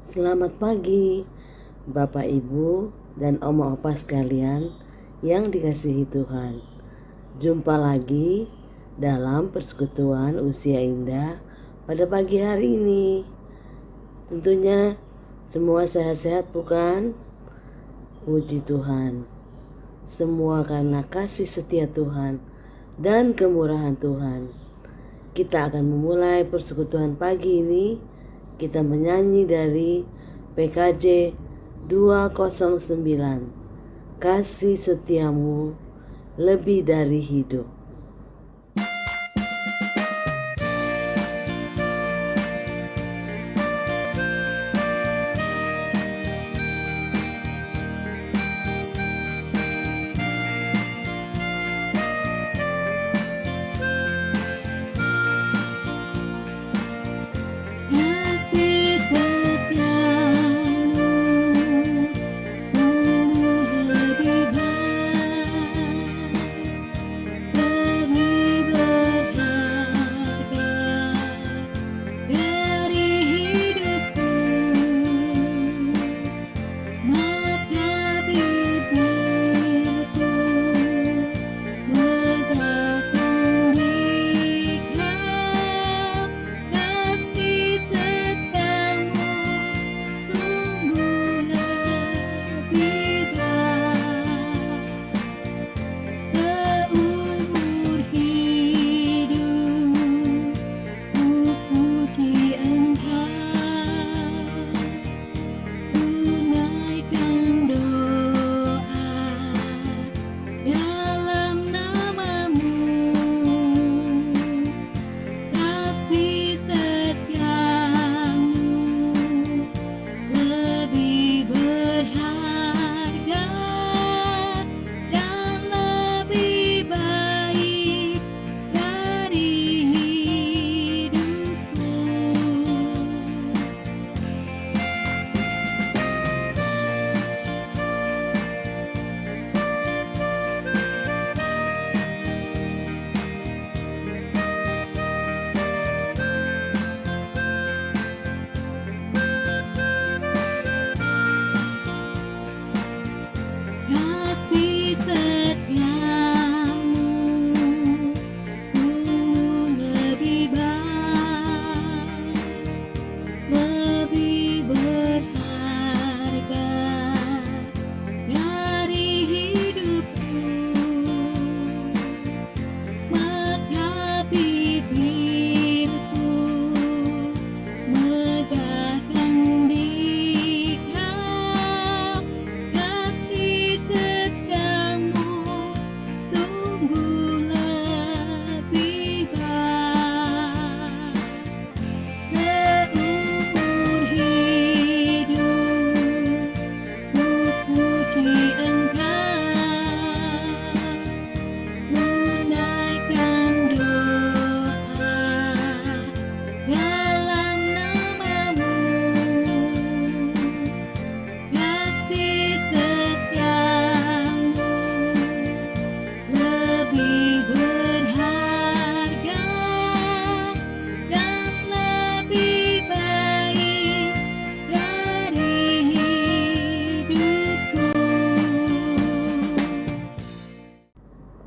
Selamat pagi, Bapak Ibu dan Oma Opa sekalian yang dikasihi Tuhan. Jumpa lagi dalam persekutuan usia indah pada pagi hari ini. Tentunya semua sehat-sehat bukan? Puji Tuhan. Semua karena kasih setia Tuhan dan kemurahan Tuhan. Kita akan memulai persekutuan pagi ini. Kita menyanyi dari PKJ 209, Kasih Setiamu Lebih Dari Hidup.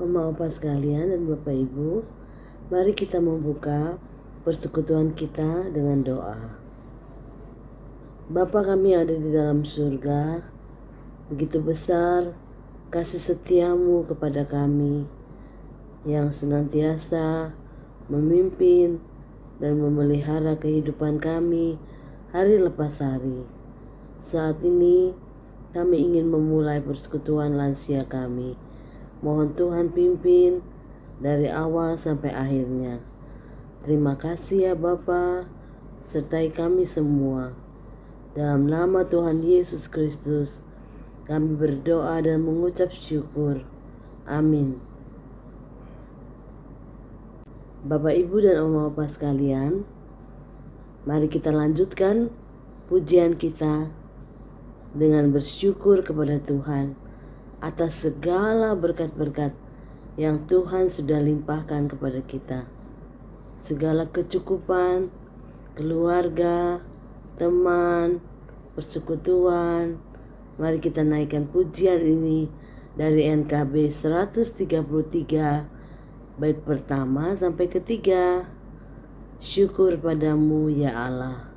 Oma Opa sekalian dan Bapak Ibu, mari kita membuka persekutuan kita dengan doa. Bapa kami ada di dalam surga, begitu besar kasih setiamu kepada kami yang senantiasa memimpin dan memelihara kehidupan kami hari lepas hari. Saat ini kami ingin memulai persekutuan lansia kami. Mohon Tuhan pimpin dari awal sampai akhirnya. Terima kasih ya Bapa, sertai kami semua. Dalam nama Tuhan Yesus Kristus, kami berdoa dan mengucap syukur. Amin. Bapak, Ibu, dan Oma Opa sekalian, mari kita lanjutkan pujian kita dengan bersyukur kepada Tuhan atas segala berkat-berkat yang Tuhan sudah limpahkan kepada kita. Segala kecukupan, keluarga, teman, persekutuan. Mari kita naikkan pujian ini dari NKB 133 bait pertama sampai ketiga. Syukur padamu ya Allah.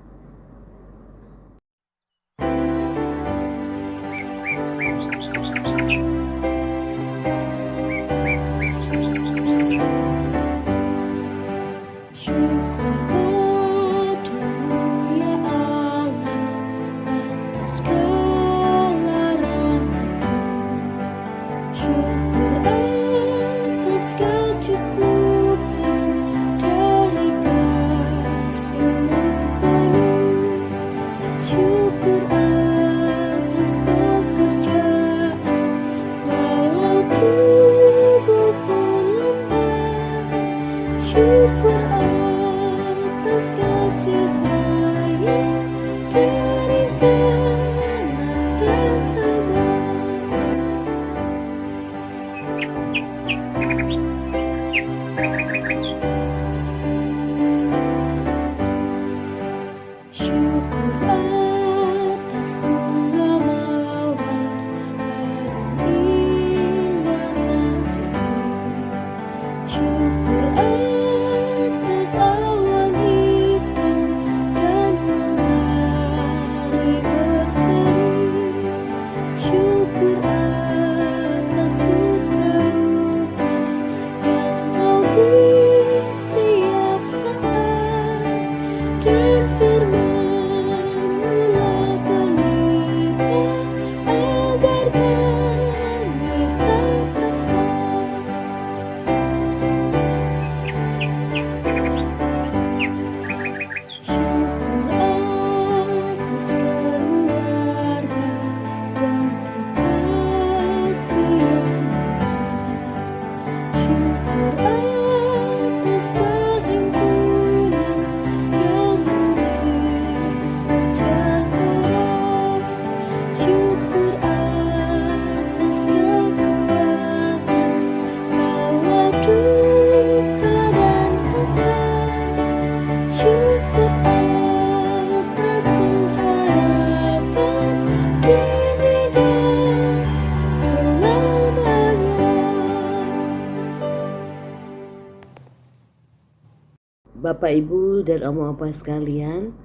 Bapak, Ibu, dan Om Opa sekalian,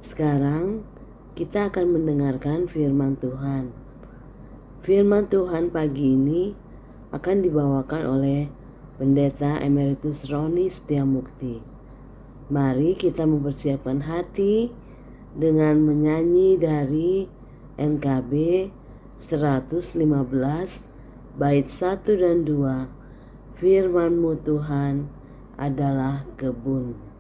sekarang kita akan mendengarkan firman Tuhan. Firman Tuhan pagi ini akan dibawakan oleh Pendeta Emeritus Roni Setiamukti. Mari kita mempersiapkan hati dengan menyanyi dari NKB 115 bait 1 dan 2. Firman-Mu Tuhan adalah kebun.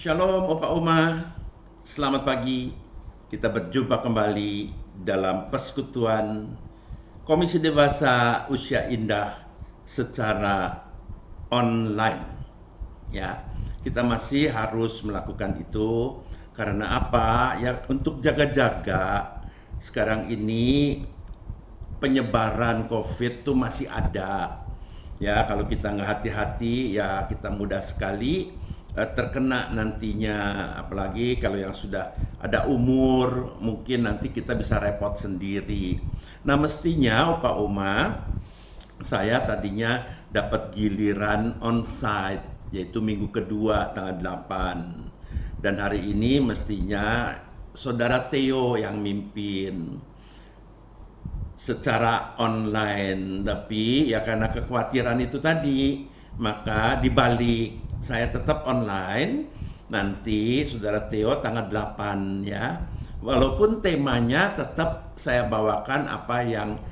Shalom Opa Oma, selamat pagi. Kita berjumpa kembali dalam persekutuan Komisi Dewasa Usia Indah secara online. Ya, kita masih harus melakukan itu karena apa? Ya, untuk jaga-jaga sekarang ini penyebaran COVID itu masih ada. Ya, kalau kita nggak hati-hati, ya kita mudah sekali terkena nantinya. Apalagi kalau yang sudah ada umur, mungkin nanti kita bisa repot sendiri. Nah, mestinya Opa Oma, saya tadinya dapat giliran onsite, yaitu minggu kedua tanggal 8. Dan hari ini mestinya Saudara Theo yang mimpin secara online, tapi ya karena kekhawatiran itu tadi, maka dibalik, saya tetap online, nanti Saudara Theo tanggal 8 ya, walaupun temanya tetap saya bawakan apa yang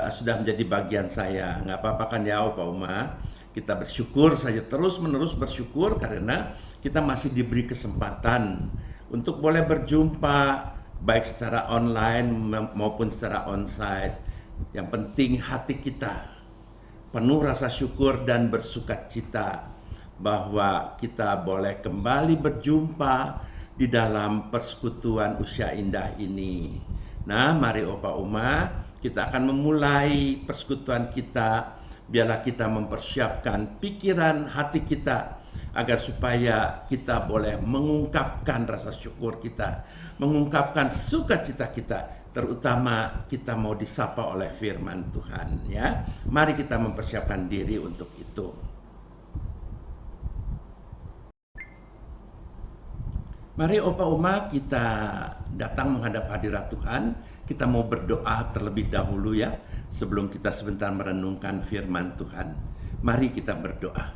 sudah menjadi bagian saya, nggak apa-apa kan ya Opa Uma, kita bersyukur saja, terus menerus bersyukur karena kita masih diberi kesempatan untuk boleh berjumpa baik secara online maupun secara onsite. Yang penting hati kita penuh rasa syukur dan bersukacita bahwa kita boleh kembali berjumpa di dalam persekutuan usia indah ini. Nah, mari Opa Uma, kita akan memulai persekutuan kita. Biarlah kita mempersiapkan pikiran hati kita agar supaya kita boleh mengungkapkan rasa syukur kita, mengungkapkan sukacita kita, terutama kita mau disapa oleh firman Tuhan ya. Mari kita mempersiapkan diri untuk itu. Mari Opa Uma, kita datang menghadap hadirat Tuhan. Kita mau berdoa terlebih dahulu ya, sebelum kita sebentar merenungkan firman Tuhan. Mari kita berdoa.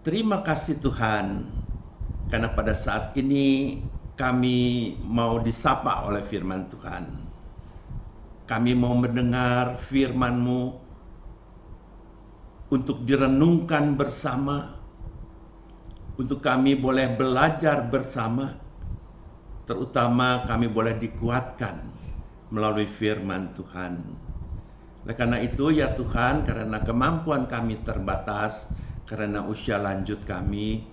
Terima kasih Tuhan, karena pada saat ini kami mau disapa oleh firman Tuhan. Kami mau mendengar firman-Mu untuk direnungkan bersama, untuk kami boleh belajar bersama, terutama kami boleh dikuatkan melalui firman Tuhan. Oleh karena itu ya Tuhan, karena kemampuan kami terbatas, karena usia lanjut kami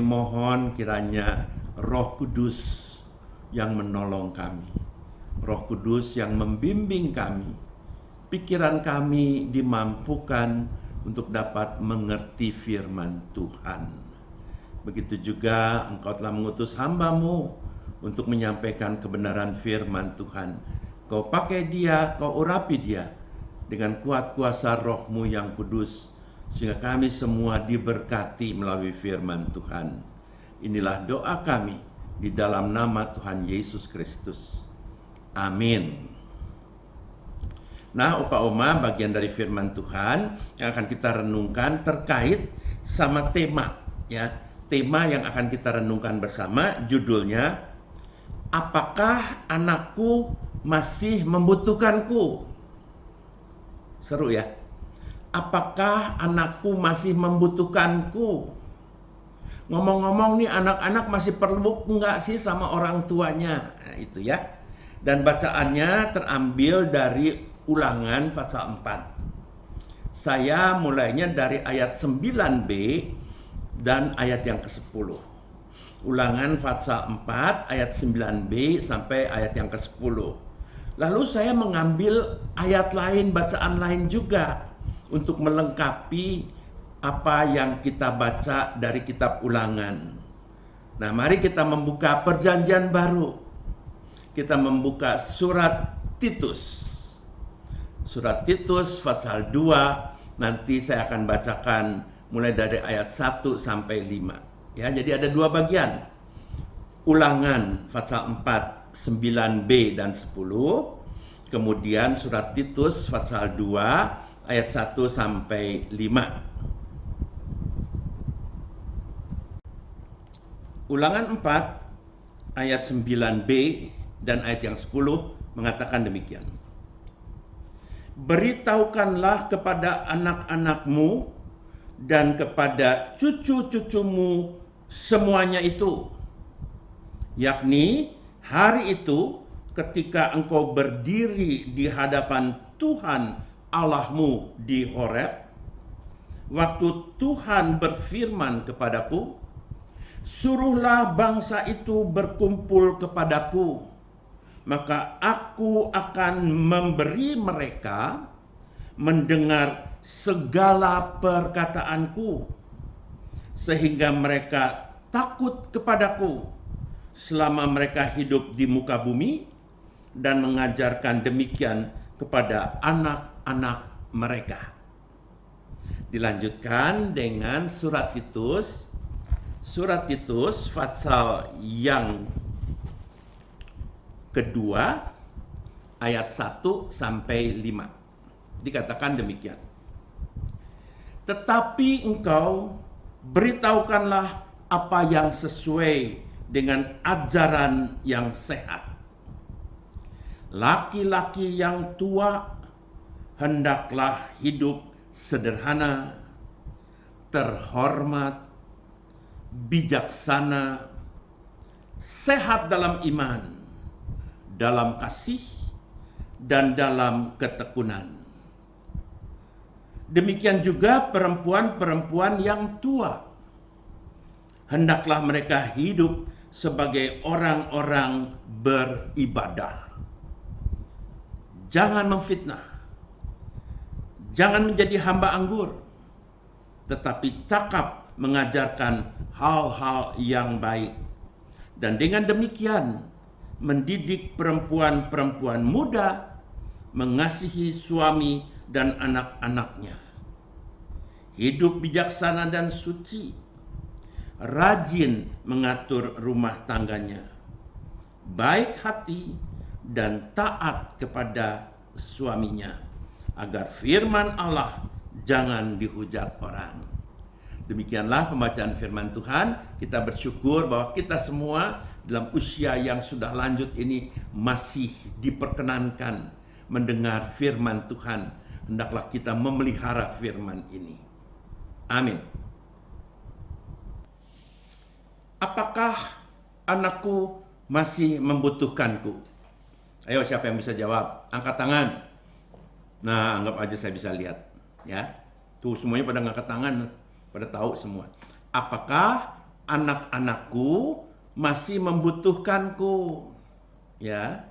mohon kiranya Roh Kudus yang menolong kami, Roh Kudus yang membimbing kami, pikiran kami dimampukan untuk dapat mengerti firman Tuhan. Begitu juga Engkau telah mengutus hamba-Mu untuk menyampaikan kebenaran firman Tuhan. Kau pakai dia, Kau urapi dia dengan kuat kuasa Roh-Mu yang kudus, sehingga kami semua diberkati melalui firman Tuhan. Inilah doa kami di dalam nama Tuhan Yesus Kristus. Amin. Nah, Opa Oma, bagian dari firman Tuhan yang akan kita renungkan terkait sama tema ya. Tema yang akan kita renungkan bersama judulnya, apakah anakku masih membutuhkanku? Seru ya. Apakah anakku masih membutuhkanku? Ngomong-ngomong nih, anak-anak masih perlu enggak sih sama orang tuanya? Nah, itu ya. Dan bacaannya terambil dari Ulangan pasal 4. Saya mulainya dari ayat 9b dan ayat yang ke-10. Ulangan pasal 4 ayat 9b sampai ayat yang ke-10. Lalu saya mengambil ayat lain, bacaan lain juga untuk melengkapi apa yang kita baca dari kitab Ulangan. Nah, mari kita membuka perjanjian baru. Kita membuka surat Titus. Surat Titus pasal 2, nanti saya akan bacakan mulai dari ayat 1 sampai 5. Ya, jadi ada dua bagian. Ulangan pasal 4, 9b dan 10. Kemudian surat Titus pasal 2 ayat 1 sampai 5. Ulangan 4 ayat 9b dan ayat yang 10 mengatakan demikian. Beritahukanlah kepada anak-anakmu dan kepada cucu-cucumu semuanya itu, yakni hari itu ketika engkau berdiri di hadapan Tuhan Allahmu di Horeb, waktu Tuhan berfirman kepadaku, suruhlah bangsa itu berkumpul kepadaku, maka aku akan memberi mereka mendengar segala perkataanku, sehingga mereka takut kepadaku selama mereka hidup di muka bumi, dan mengajarkan demikian kepada anak-anak mereka. Dilanjutkan dengan surat Titus pasal yang kedua ayat 1 sampai 5. Dikatakan demikian. Tetapi engkau beritahukanlah apa yang sesuai dengan ajaran yang sehat. Laki-laki yang tua hendaklah hidup sederhana, terhormat, bijaksana, sehat dalam iman, dalam kasih, dan dalam ketekunan. Demikian juga perempuan-perempuan yang tua, hendaklah mereka hidup sebagai orang-orang beribadah. Jangan memfitnah, jangan menjadi hamba anggur, tetapi cakap mengajarkan hal-hal yang baik. Dan dengan demikian mendidik perempuan-perempuan muda mengasihi suami dan anak-anaknya, hidup bijaksana dan suci, rajin mengatur rumah tangganya, baik hati dan taat kepada suaminya, agar firman Allah jangan dihujat orang. Demikianlah pembacaan firman Tuhan. Kita bersyukur bahwa kita semua dalam usia yang sudah lanjut ini masih diperkenankan mendengar firman Tuhan. Hendaklah kita memelihara firman ini. Amin. Apakah anakku masih membutuhkanku? Ayo, siapa yang bisa jawab? Angkat tangan. Nah, anggap aja saya bisa lihat. Ya, tuh semuanya pada ngangkat tangan, pada tahu semua. Apakah anak-anakku masih membutuhkanku? Ya,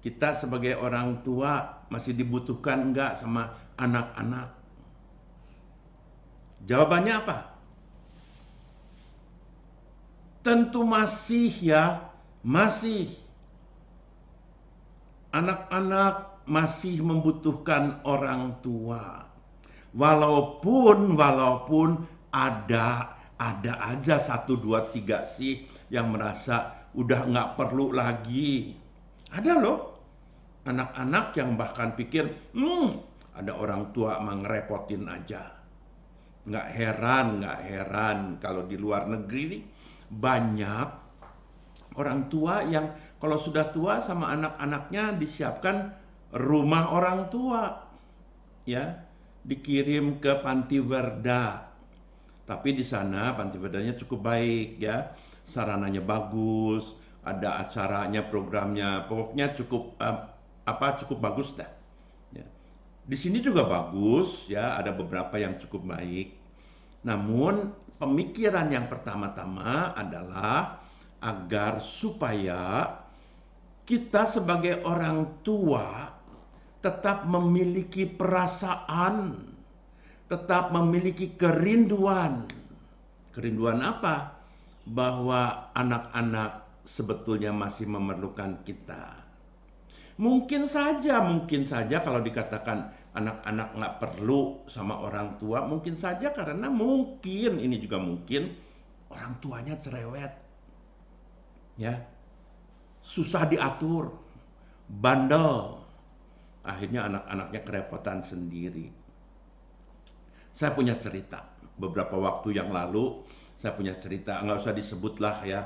kita sebagai orang tua masih dibutuhkan enggak sama anak-anak? Jawabannya apa? Tentu masih ya, masih. Anak-anak masih membutuhkan orang tua. Walaupun ada aja 1, 2, 3 sih yang merasa udah nggak perlu lagi. Ada loh anak-anak yang bahkan pikir, ada orang tua mah ngerepotin aja. Nggak heran kalau di luar negeri nih, banyak orang tua yang kalau sudah tua sama anak-anaknya disiapkan rumah orang tua, ya, dikirim ke Panti Werda. Tapi di sana Panti Werdanya cukup baik, ya, sarananya bagus, ada acaranya, programnya, pokoknya cukup cukup bagus dah. Ya. Di sini juga bagus, ya, ada beberapa yang cukup baik. Namun pemikiran yang pertama-tama adalah agar supaya kita sebagai orang tua tetap memiliki perasaan, tetap memiliki kerinduan. Kerinduan apa? Bahwa anak-anak sebetulnya masih memerlukan kita. Mungkin saja kalau dikatakan anak-anak nggak perlu sama orang tua, mungkin saja karena ini juga mungkin orang tuanya cerewet, ya, susah diatur, bandel, akhirnya anak-anaknya kerepotan sendiri. Saya punya cerita beberapa waktu yang lalu, saya punya cerita, nggak usah disebutlah ya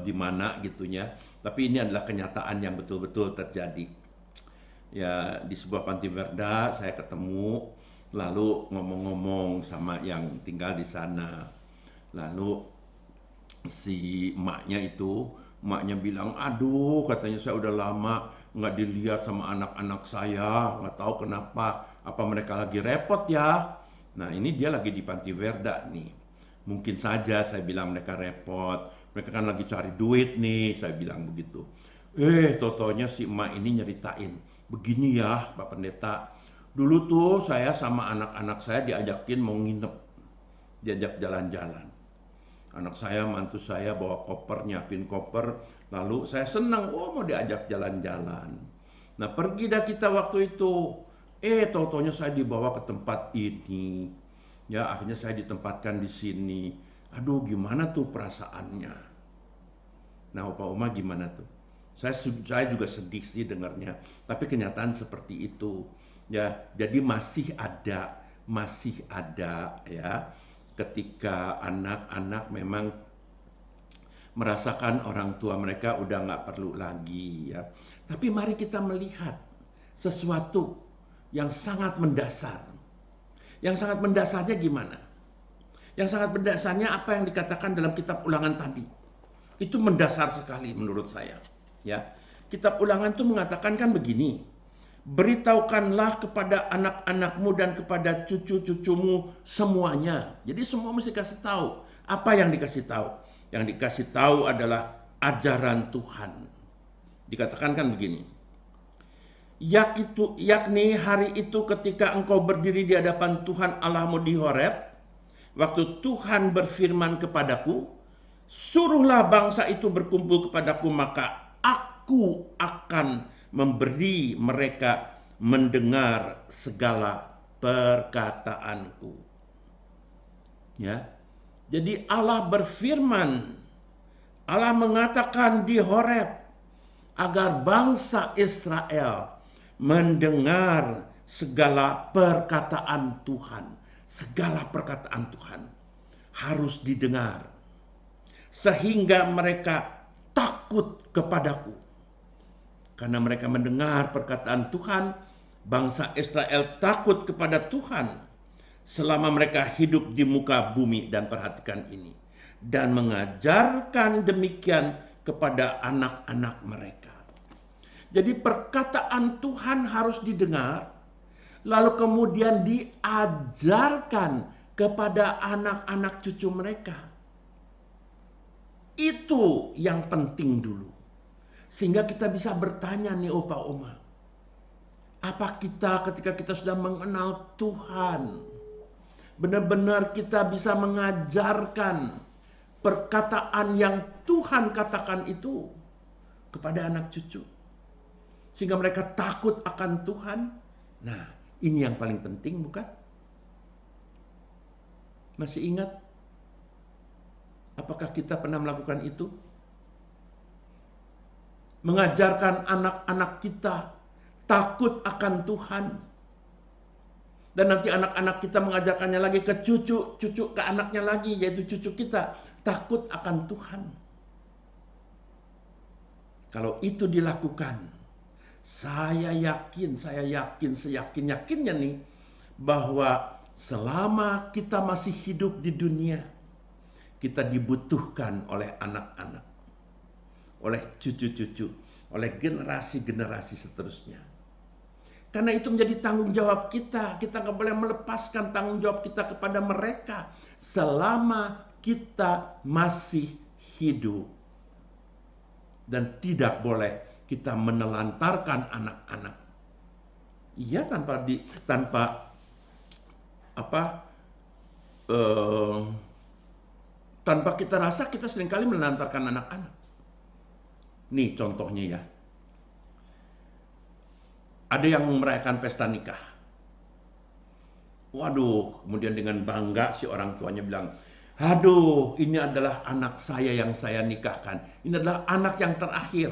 di mana gitunya, tapi ini adalah kenyataan yang betul-betul terjadi. Ya, di sebuah Panti Werda saya ketemu, lalu ngomong-ngomong sama yang tinggal di sana. Lalu si emaknya itu Emaknya bilang, aduh katanya saya udah lama nggak dilihat sama anak-anak saya, nggak tahu kenapa, apa mereka lagi repot ya. Nah ini dia lagi di Panti Verda nih. Mungkin saja saya bilang mereka repot, mereka kan lagi cari duit nih, saya bilang begitu. Totonya si emak ini nyeritain, begini ya Pak Pendeta, dulu tuh saya sama anak-anak saya diajakin mau nginep, diajak jalan-jalan. Anak saya, mantu saya bawa koper, nyiapin koper, lalu saya senang, oh mau diajak jalan-jalan. Nah pergi dah kita waktu itu, tau-taunya saya dibawa ke tempat ini. Ya akhirnya saya ditempatkan di sini. Aduh gimana tuh perasaannya. Nah Opa Oma gimana tuh? Saya juga sedih sih dengarnya, tapi kenyataan seperti itu. Ya, jadi masih ada ya ketika anak-anak memang merasakan orang tua mereka udah nggak perlu lagi ya. Tapi mari kita melihat sesuatu yang sangat mendasar. Yang sangat mendasarnya gimana? Yang sangat mendasarnya apa yang dikatakan dalam kitab Ulangan tadi. Itu mendasar sekali menurut saya. Ya, kitab Ulangan itu mengatakan kan begini. Beritahukanlah kepada anak-anakmu dan kepada cucu-cucumu semuanya. Jadi semua mesti kasih tahu. Apa yang dikasih tahu? Yang dikasih tahu adalah ajaran Tuhan. Dikatakan kan begini. Yakni hari itu ketika engkau berdiri di hadapan Tuhan Allahmu di Horeb, waktu Tuhan berfirman kepadaku, suruhlah bangsa itu berkumpul kepadaku, maka aku akan memberi mereka mendengar segala perkataanku. Ya. Jadi Allah berfirman, Allah mengatakan di Horeb agar bangsa Israel mendengar segala perkataan Tuhan. Segala perkataan Tuhan harus didengar sehingga mereka takut kepadaku. Karena mereka mendengar perkataan Tuhan, bangsa Israel takut kepada Tuhan selama mereka hidup di muka bumi. Dan perhatikan ini, dan mengajarkan demikian kepada anak-anak mereka. Jadi perkataan Tuhan harus didengar, lalu kemudian diajarkan kepada anak-anak cucu mereka. Itu yang penting dulu. Sehingga kita bisa bertanya nih Opa Oma, apa kita ketika kita sudah mengenal Tuhan, benar-benar kita bisa mengajarkan perkataan yang Tuhan katakan itu kepada anak cucu. Sehingga mereka takut akan Tuhan. Nah, ini yang paling penting bukan? Masih ingat? Apakah kita pernah melakukan itu? Mengajarkan anak-anak kita takut akan Tuhan. Dan nanti anak-anak kita mengajarkannya lagi ke cucu ke anaknya lagi, yaitu cucu kita, takut akan Tuhan. Kalau itu dilakukan, saya yakin seyakin-yakinnya nih, bahwa selama kita masih hidup di dunia, kita dibutuhkan oleh anak-anak, oleh cucu-cucu, oleh generasi-generasi seterusnya. Karena itu menjadi tanggung jawab kita. Kita nggak boleh melepaskan tanggung jawab kita kepada mereka selama kita masih hidup. Dan tidak boleh kita menelantarkan anak-anak. Iya, tanpa kita rasa kita seringkali menelantarkan anak-anak. Nih contohnya ya. Ada yang merayakan pesta nikah. Waduh, kemudian dengan bangga si orang tuanya bilang, aduh, ini adalah anak saya yang saya nikahkan. Ini adalah anak yang terakhir.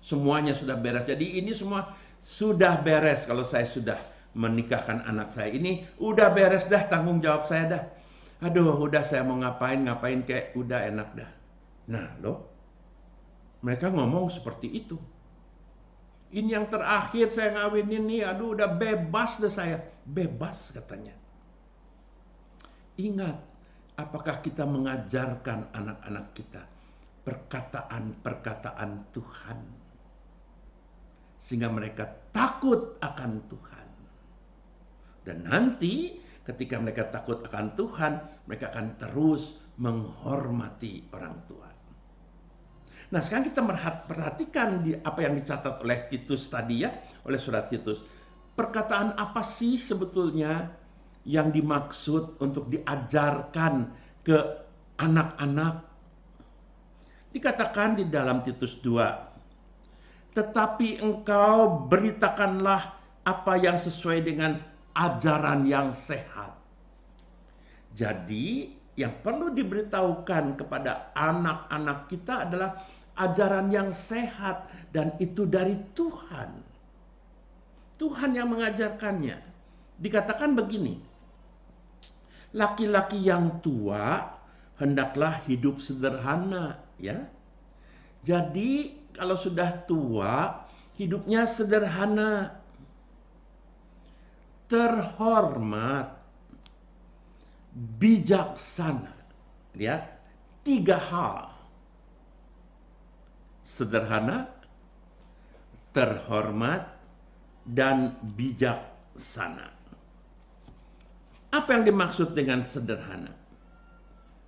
Semuanya sudah beres. Jadi ini semua sudah beres kalau saya sudah menikahkan anak saya. Ini udah beres dah, tanggung jawab saya dah. Aduh, udah saya mau ngapain kayak udah enak dah. Nah loh, mereka ngomong seperti itu. Ini yang terakhir saya ngawinin nih, aduh udah bebas dah saya. Bebas katanya. Ingat, apakah kita mengajarkan anak-anak kita perkataan-perkataan Tuhan, sehingga mereka takut akan Tuhan. Dan nanti ketika mereka takut akan Tuhan, mereka akan terus menghormati orang tua. Nah, sekarang kita perhatikan apa yang dicatat oleh Titus tadi ya, oleh surat Titus. Perkataan apa sih sebetulnya yang dimaksud untuk diajarkan ke anak-anak? Dikatakan di dalam Titus 2, tetapi engkau beritakanlah apa yang sesuai dengan ajaran yang sehat. Jadi yang perlu diberitahukan kepada anak-anak kita adalah ajaran yang sehat, dan itu dari Tuhan. Tuhan yang mengajarkannya. Dikatakan begini, laki-laki yang tua hendaklah hidup sederhana, ya. Jadi kalau sudah tua, hidupnya sederhana, terhormat, bijaksana. Lihat, 3 hal. Sederhana, terhormat, dan bijaksana. Apa yang dimaksud dengan sederhana?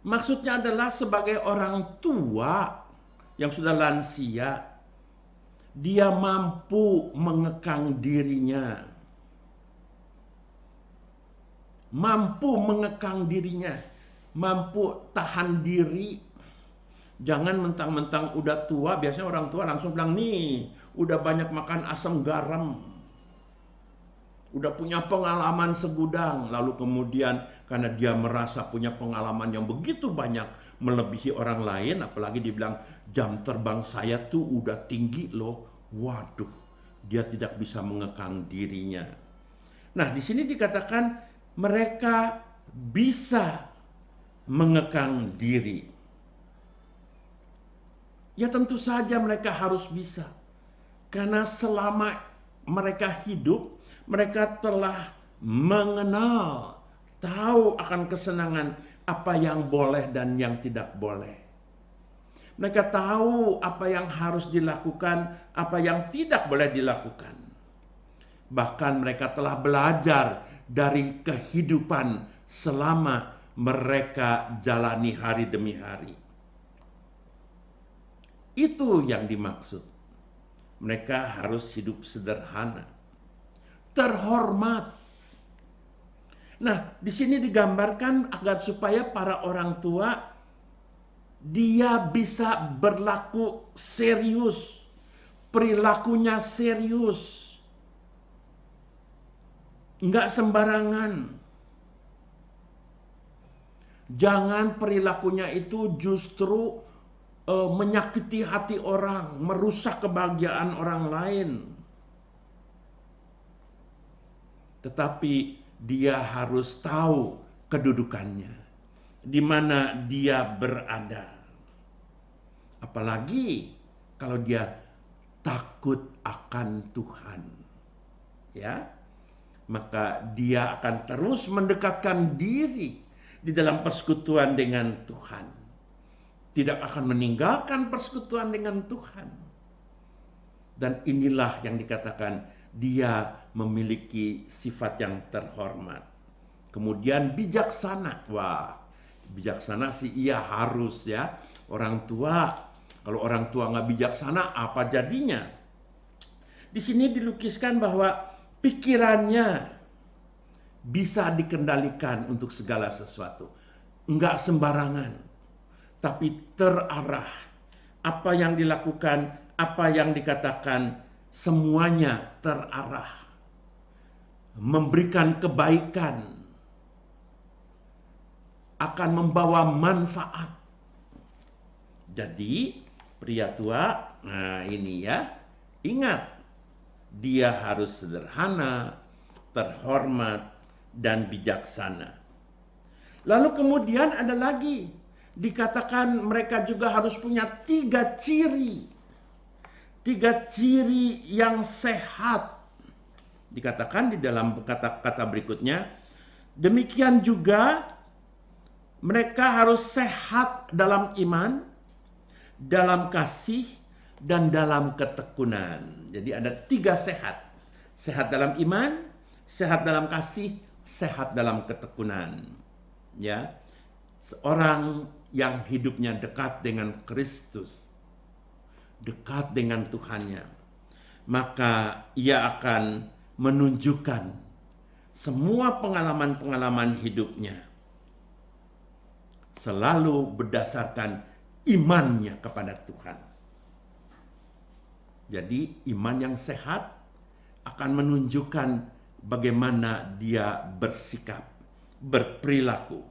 Maksudnya adalah sebagai orang tua yang sudah lansia, dia mampu mengekang dirinya. Mampu tahan diri. Jangan mentang-mentang udah tua, biasanya orang tua langsung bilang, nih, udah banyak makan asam garam, udah punya pengalaman segudang, lalu kemudian karena dia merasa punya pengalaman yang begitu banyak melebihi orang lain, apalagi dibilang jam terbang saya tuh udah tinggi loh, waduh, dia tidak bisa mengekang dirinya. Nah, di sini dikatakan mereka bisa mengekang diri. Ya tentu saja mereka harus bisa, karena selama mereka hidup, mereka telah mengenal, tahu akan kesenangan apa yang boleh dan yang tidak boleh. Mereka tahu apa yang harus dilakukan, apa yang tidak boleh dilakukan. Bahkan mereka telah belajar dari kehidupan selama mereka jalani hari demi hari. Itu yang dimaksud. Mereka harus hidup sederhana, terhormat. Nah, di sini digambarkan agar supaya para orang tua dia bisa berlaku serius, perilakunya serius, nggak sembarangan. Jangan perilakunya itu justru menyakiti hati orang, merusak kebahagiaan orang lain. Tetapi dia harus tahu kedudukannya, di mana dia berada. Apalagi kalau dia takut akan Tuhan, ya, maka dia akan terus mendekatkan diri di dalam persekutuan dengan Tuhan. Tidak akan meninggalkan persekutuan dengan Tuhan. Dan inilah yang dikatakan dia memiliki sifat yang terhormat. Kemudian bijaksana. Wah, bijaksana sih iya harus ya. Orang tua, kalau orang tua nggak bijaksana apa jadinya? Di sini dilukiskan bahwa pikirannya bisa dikendalikan untuk segala sesuatu. Enggak sembarangan, tapi terarah. Apa yang dilakukan, apa yang dikatakan, semuanya terarah. Memberikan kebaikan, akan membawa manfaat. Jadi, pria tua, nah ini ya, ingat, dia harus sederhana, terhormat, dan bijaksana. Lalu kemudian ada lagi, dikatakan mereka juga harus punya 3 ciri. 3 ciri yang sehat. Dikatakan di dalam kata-kata berikutnya, demikian juga mereka harus sehat dalam iman, dalam kasih, dan dalam ketekunan. Jadi ada 3 sehat. Sehat dalam iman, sehat dalam kasih, sehat dalam ketekunan. Ya. Seorang yang hidupnya dekat dengan Kristus, dekat dengan Tuhannya, maka ia akan menunjukkan semua pengalaman-pengalaman hidupnya selalu berdasarkan imannya kepada Tuhan. Jadi iman yang sehat akan menunjukkan bagaimana dia bersikap, berperilaku.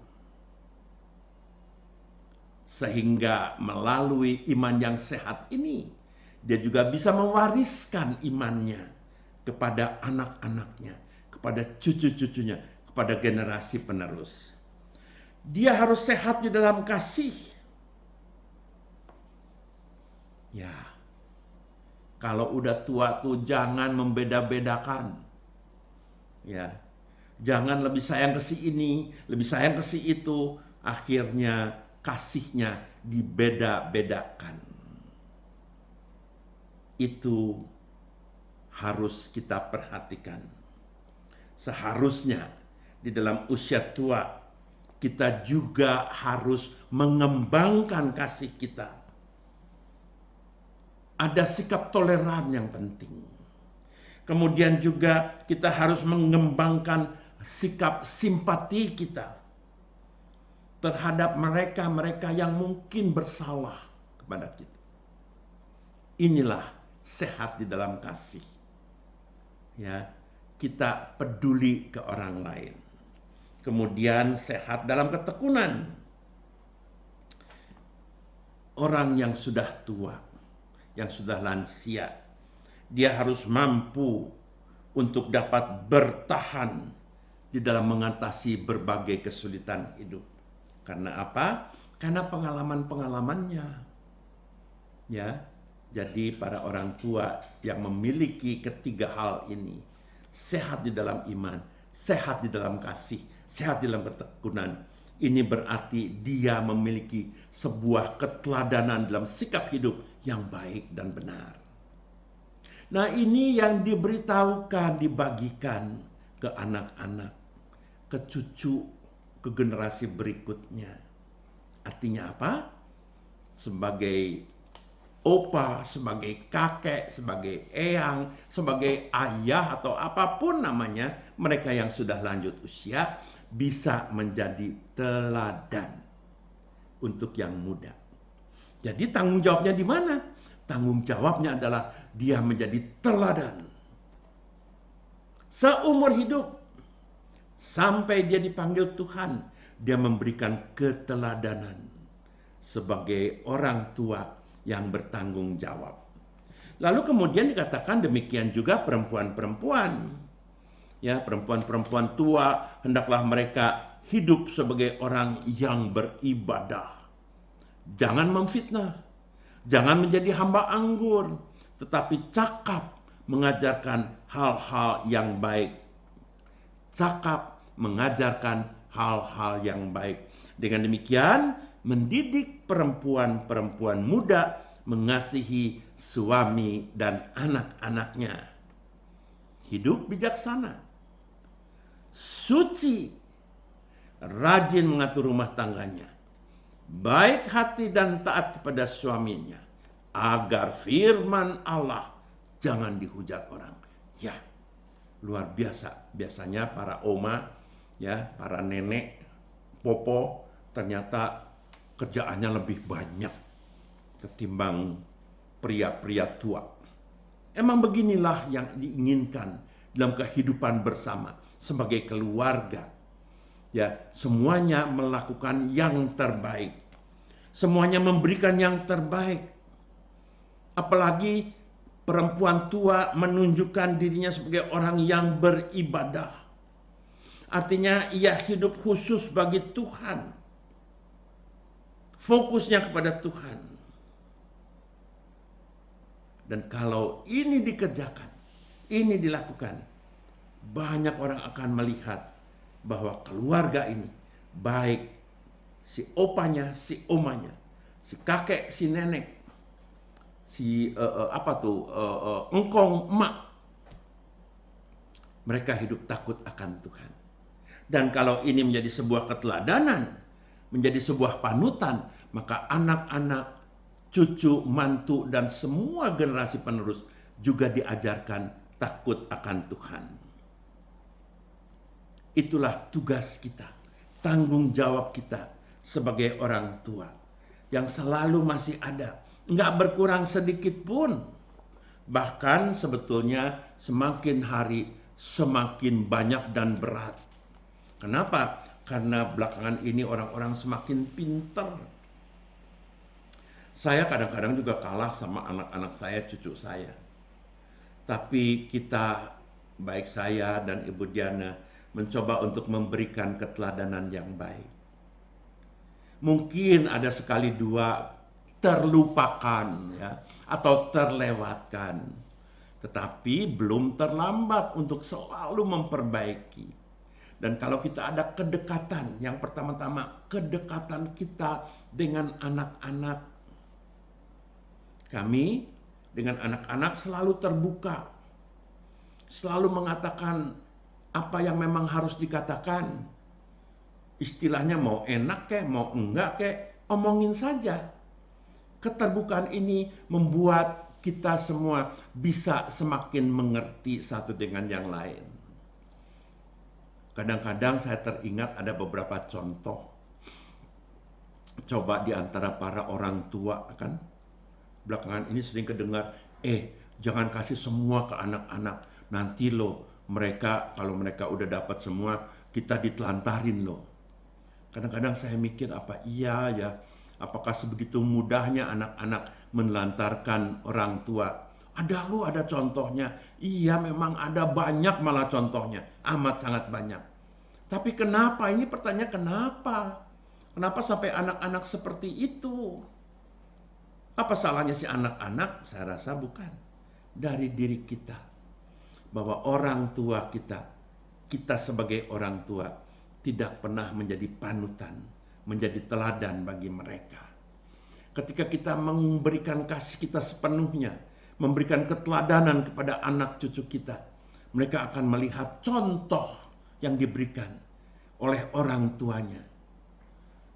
Sehingga melalui iman yang sehat ini, dia juga bisa mewariskan imannya kepada anak-anaknya, kepada cucu-cucunya, kepada generasi penerus. Dia harus sehat di dalam kasih. Ya, kalau udah tua tuh jangan membeda-bedakan. Ya, jangan lebih sayang ke si ini, lebih sayang ke si itu. Akhirnya kasihnya dibeda-bedakan. Itu harus kita perhatikan. Seharusnya di dalam usia tua kita juga harus mengembangkan kasih kita. Ada sikap toleran yang penting. Kemudian juga kita harus mengembangkan sikap simpati kita terhadap mereka-mereka yang mungkin bersalah kepada kita. Inilah sehat di dalam kasih. Ya, kita peduli ke orang lain. Kemudian sehat dalam ketekunan. Orang yang sudah tua, yang sudah lansia, dia harus mampu untuk dapat bertahan di dalam mengatasi berbagai kesulitan hidup. Karena apa? Karena pengalaman-pengalamannya. Ya, jadi para orang tua yang memiliki ketiga hal ini, sehat di dalam iman, sehat di dalam kasih, sehat di dalam ketekunan, ini berarti dia memiliki sebuah keteladanan dalam sikap hidup yang baik dan benar. Nah, ini yang diberitahukan, dibagikan ke anak-anak, ke cucu, ke generasi berikutnya. Artinya apa? Sebagai opa, sebagai kakek, sebagai eyang, sebagai ayah atau apapun namanya, mereka yang sudah lanjut usia bisa menjadi teladan untuk yang muda. Jadi tanggung jawabnya di mana? Tanggung jawabnya adalah dia menjadi teladan. Seumur hidup sampai dia dipanggil Tuhan, dia memberikan keteladanan sebagai orang tua yang bertanggung jawab. Lalu kemudian dikatakan demikian juga perempuan-perempuan. Ya, perempuan-perempuan tua hendaklah mereka hidup sebagai orang yang beribadah. Jangan memfitnah, jangan menjadi hamba anggur, tetapi cakap mengajarkan hal-hal yang baik. Cakap mengajarkan hal-hal yang baik. Dengan demikian, mendidik perempuan-perempuan muda mengasihi suami dan anak-anaknya. Hidup bijaksana, suci, rajin mengatur rumah tangganya, baik hati dan taat kepada suaminya, agar firman Allah jangan dihujat orang. Ya, luar biasa. Biasanya para oma, ya, para nenek, popo, ternyata kerjaannya lebih banyak ketimbang pria-pria tua. Emang beginilah yang diinginkan dalam kehidupan bersama sebagai keluarga. Ya, semuanya melakukan yang terbaik. Semuanya memberikan yang terbaik. Apalagi perempuan tua menunjukkan dirinya sebagai orang yang beribadah. Artinya ia hidup khusus bagi Tuhan. Fokusnya kepada Tuhan. Dan kalau ini dikerjakan, ini dilakukan, banyak orang akan melihat bahwa keluarga ini, baik si opanya, si omanya, si kakek, si nenek, engkong emak. Mereka hidup takut akan Tuhan. Dan kalau ini menjadi sebuah keteladanan, menjadi sebuah panutan, maka anak-anak, cucu, mantu, dan semua generasi penerus juga diajarkan takut akan Tuhan. Itulah tugas kita, tanggung jawab kita sebagai orang tua yang selalu masih ada, nggak berkurang sedikit pun. Bahkan sebetulnya semakin hari semakin banyak dan berat. Kenapa? Karena belakangan ini orang-orang semakin pintar. Saya kadang-kadang juga kalah sama anak-anak saya, cucu saya. Tapi kita, baik saya dan Ibu Diana, mencoba untuk memberikan keteladanan yang baik. Mungkin ada sekali dua terlupakan ya, atau terlewatkan. Tetapi belum terlambat untuk selalu memperbaiki. Dan kalau kita ada kedekatan, yang pertama-tama kedekatan kita dengan anak-anak. Kami dengan anak-anak selalu terbuka. Selalu mengatakan apa yang memang harus dikatakan. Istilahnya mau enak kek, mau enggak kek, omongin saja. Keterbukaan ini membuat kita semua bisa semakin mengerti satu dengan yang lain. Kadang-kadang saya teringat ada beberapa contoh. Coba di antara para orang tua kan, belakangan ini sering kedengar, jangan kasih semua ke anak-anak. Nanti loh, mereka kalau mereka udah dapat semua, kita ditelantarin loh. Kadang-kadang saya mikir apa iya ya, apakah sebegitu mudahnya anak-anak menelantarkan orang tua? Ada loh, ada contohnya. Iya memang ada banyak malah contohnya, amat sangat banyak. Tapi kenapa? Ini pertanyaan kenapa? Kenapa sampai anak-anak seperti itu? Apa salahnya si anak-anak? Saya rasa bukan. Dari diri kita. Bahwa orang tua kita sebagai orang tua, tidak pernah menjadi panutan, menjadi teladan bagi mereka. Ketika kita memberikan kasih kita sepenuhnya, memberikan keteladanan kepada anak cucu kita, mereka akan melihat contoh yang diberikan oleh orang tuanya.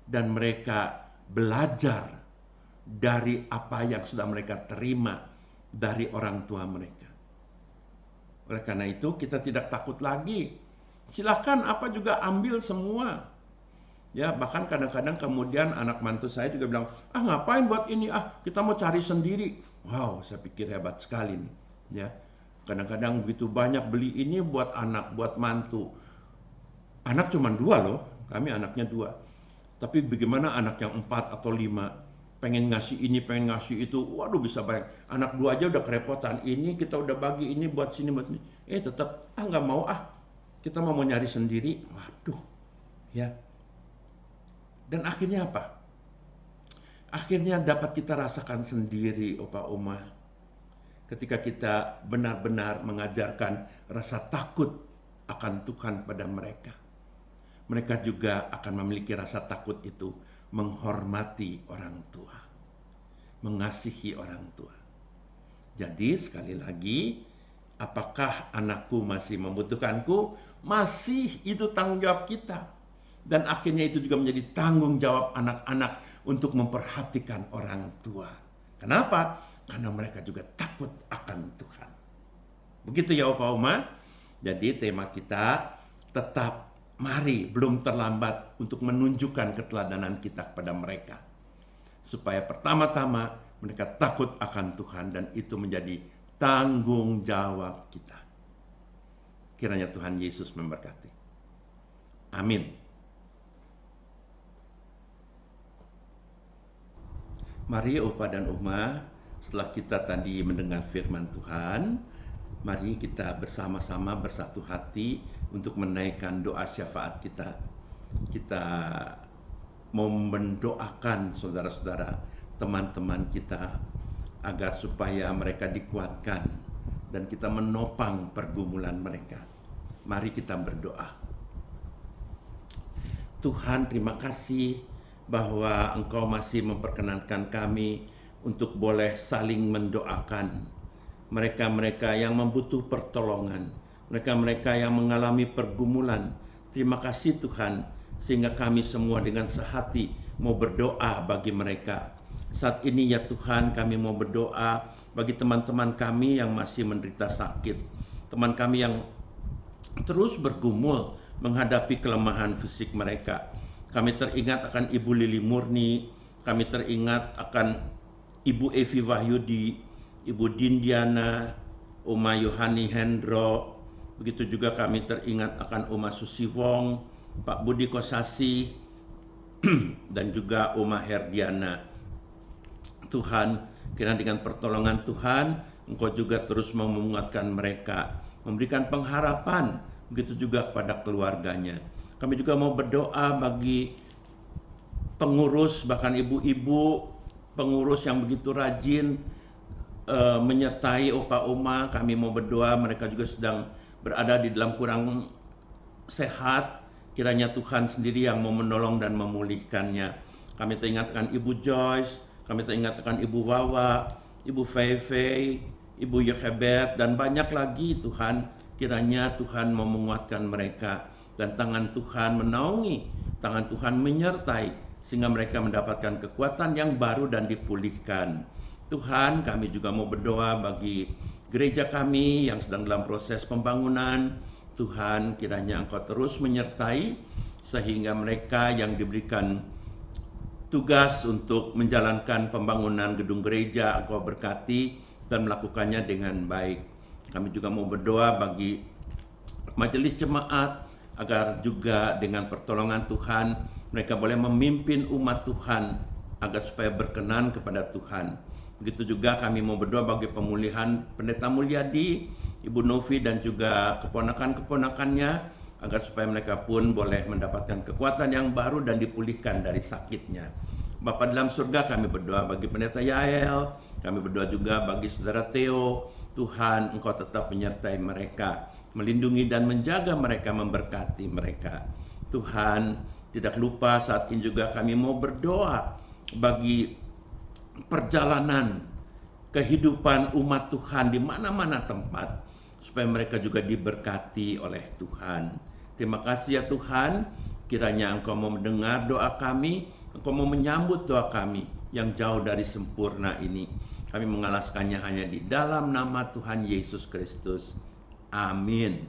Dan mereka belajar dari apa yang sudah mereka terima dari orang tua mereka. Oleh karena itu kita tidak takut lagi. Silahkan apa juga ambil semua. Ya, bahkan kadang-kadang kemudian anak mantu saya juga bilang, ngapain buat ini, kita mau cari sendiri. Wow, saya pikir hebat sekali nih. Ya, kadang-kadang begitu banyak beli ini buat anak, buat mantu. Anak cuma 2 loh, kami anaknya 2. Tapi bagaimana anak yang 4 atau 5, pengen ngasih ini, pengen ngasih itu, waduh bisa banyak. Anak 2 aja udah kerepotan, ini kita udah bagi ini buat sini, buat ini. Tetap, nggak mau kita mau nyari sendiri, waduh, ya. Dan akhirnya apa? Akhirnya dapat kita rasakan sendiri, Opa Oma, ketika kita benar-benar mengajarkan rasa takut akan Tuhan pada mereka. Mereka juga akan memiliki rasa takut itu, menghormati orang tua, mengasihi orang tua. Jadi sekali lagi, apakah anakku masih membutuhkanku? Masih, itu tanggung jawab kita. Dan akhirnya itu juga menjadi tanggung jawab anak-anak untuk memperhatikan orang tua. Kenapa? Karena mereka juga takut akan Tuhan. Begitu ya Opa Oma. Jadi tema kita tetap mari, belum terlambat untuk menunjukkan keteladanan kita kepada mereka. Supaya pertama-tama mereka takut akan Tuhan dan itu menjadi tanggung jawab kita. Kiranya Tuhan Yesus memberkati. Amin. Mari Opa dan Oma, setelah kita tadi mendengar firman Tuhan, mari kita bersama-sama bersatu hati untuk menaikkan doa syafaat kita. Kita mau mendoakan saudara-saudara, teman-teman kita, agar supaya mereka dikuatkan dan kita menopang pergumulan mereka. Mari kita berdoa. Tuhan, terima kasih bahwa Engkau masih memperkenankan kami untuk boleh saling mendoakan mereka-mereka yang membutuh pertolongan, mereka-mereka yang mengalami pergumulan. Terima kasih Tuhan, sehingga kami semua dengan sehati mau berdoa bagi mereka. Saat ini ya Tuhan, kami mau berdoa bagi teman-teman kami yang masih menderita sakit, teman kami yang terus bergumul menghadapi kelemahan fisik mereka. Kami teringat akan Ibu Lili Murni, kami teringat akan Ibu Evi Wahyudi, Ibu Dindiana, Oma Yohani Hendro, begitu juga kami teringat akan Oma Susi Wong, Pak Budi Kosasi, dan juga Oma Herdiana. Tuhan, kiranya dengan pertolongan Tuhan, Engkau juga terus menguatkan mereka, memberikan pengharapan, begitu juga kepada keluarganya. Kami juga mau berdoa bagi pengurus, bahkan ibu-ibu pengurus yang begitu rajin menyertai opa oma. Kami mau berdoa, mereka juga sedang berada di dalam kurang sehat. Kiranya Tuhan sendiri yang mau menolong dan memulihkannya. Kami teringatkan Ibu Joyce, kami teringatkan Ibu Wawa, Ibu Fei, Ibu Yehebet, dan banyak lagi Tuhan. Kiranya Tuhan mau menguatkan mereka, dan tangan Tuhan menaungi, tangan Tuhan menyertai, sehingga mereka mendapatkan kekuatan yang baru dan dipulihkan. Tuhan, kami juga mau berdoa bagi gereja kami yang sedang dalam proses pembangunan. Tuhan, kiranya Engkau terus menyertai, sehingga mereka yang diberikan tugas untuk menjalankan pembangunan gedung gereja, Engkau berkati dan melakukannya dengan baik. Kami juga mau berdoa bagi majelis jemaat, agar juga dengan pertolongan Tuhan, mereka boleh memimpin umat Tuhan, agar supaya berkenan kepada Tuhan. Begitu juga kami mau berdoa bagi pemulihan Pendeta Mulyadi, Ibu Novi, dan juga keponakan-keponakannya, agar supaya mereka pun boleh mendapatkan kekuatan yang baru dan dipulihkan dari sakitnya. Bapa dalam surga, kami berdoa bagi Pendeta Yael, kami berdoa juga bagi Saudara Theo. Tuhan, Engkau tetap menyertai mereka, melindungi dan menjaga mereka, memberkati mereka. Tuhan, tidak lupa saat ini juga kami mau berdoa bagi perjalanan kehidupan umat Tuhan di mana-mana tempat, supaya mereka juga diberkati oleh Tuhan. Terima kasih ya Tuhan, kiranya Engkau mau mendengar doa kami, Engkau mau menyambut doa kami yang jauh dari sempurna ini. Kami mengalaskannya hanya di dalam nama Tuhan Yesus Kristus. Amin.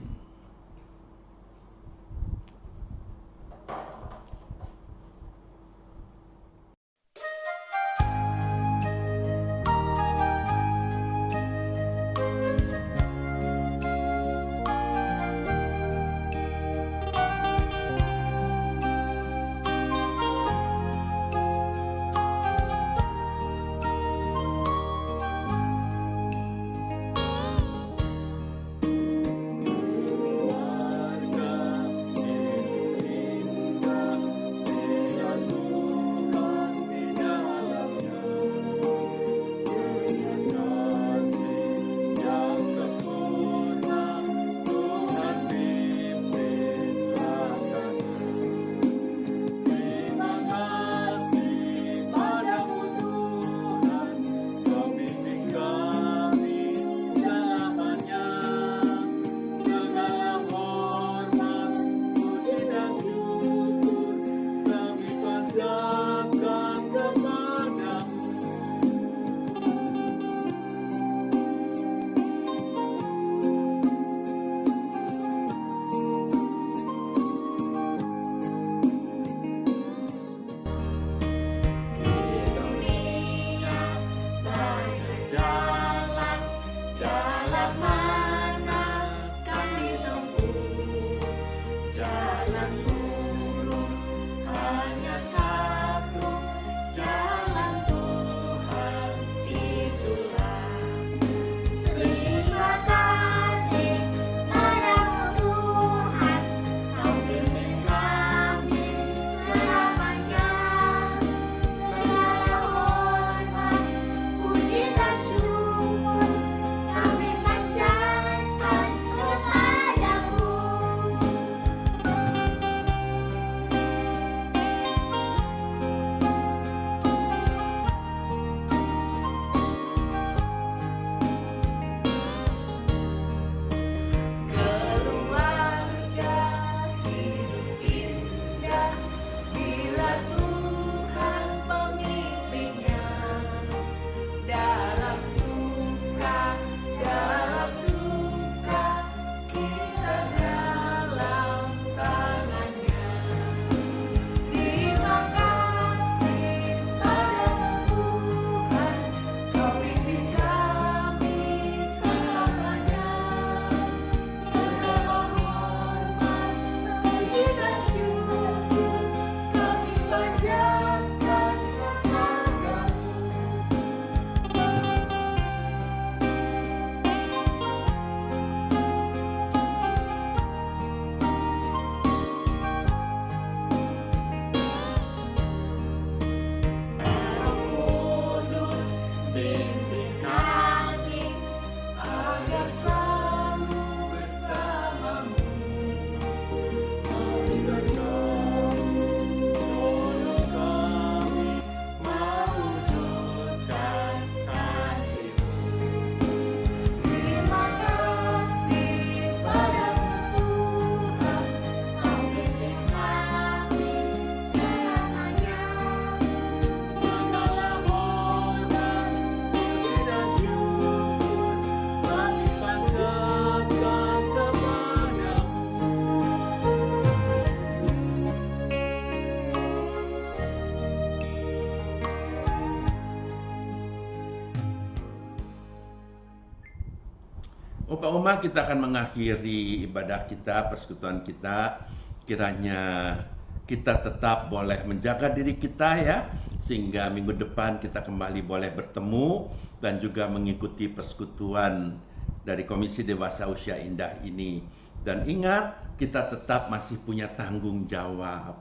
Opa Oma, kita akan mengakhiri ibadah kita, persekutuan kita. Kiranya kita tetap boleh menjaga diri kita ya, sehingga minggu depan kita kembali boleh bertemu dan juga mengikuti persekutuan dari Komisi Dewasa Usia Indah ini. Dan ingat, kita tetap masih punya tanggung jawab.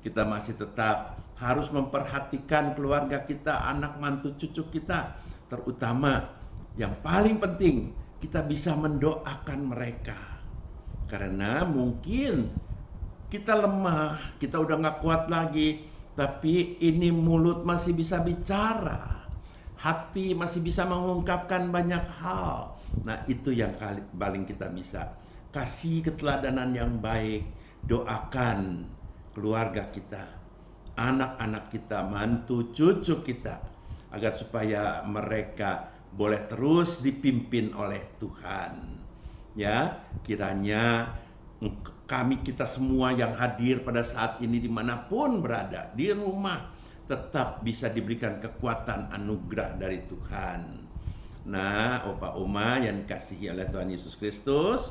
Kita masih tetap harus memperhatikan keluarga kita, anak mantu cucu kita, terutama yang paling penting, kita bisa mendoakan mereka. Karena mungkin kita lemah, kita udah gak kuat lagi, tapi ini mulut masih bisa bicara, hati masih bisa mengungkapkan banyak hal. Nah, itu yang paling kita bisa. Kasih keteladanan yang baik, doakan keluarga kita, anak-anak kita, mantu cucu kita, agar supaya mereka boleh terus dipimpin oleh Tuhan. Ya, kiranya kita semua yang hadir pada saat ini dimanapun berada, di rumah, tetap bisa diberikan kekuatan anugerah dari Tuhan. Nah, Opa Oma yang dikasihi oleh Tuhan Yesus Kristus,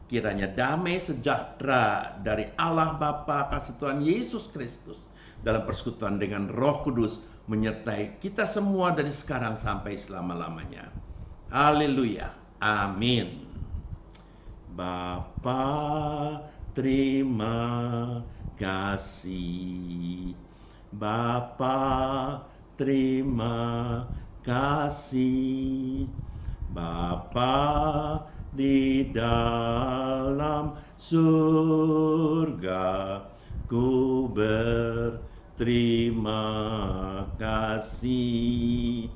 kiranya damai sejahtera dari Allah Bapa kasih Tuhan Yesus Kristus dalam persekutuan dengan Roh Kudus menyertai kita semua dari sekarang sampai selama-lamanya. Haleluya. Amin. Bapa, terima kasih. Bapa, terima kasih. Bapa di dalam surga, ku berterima kasih.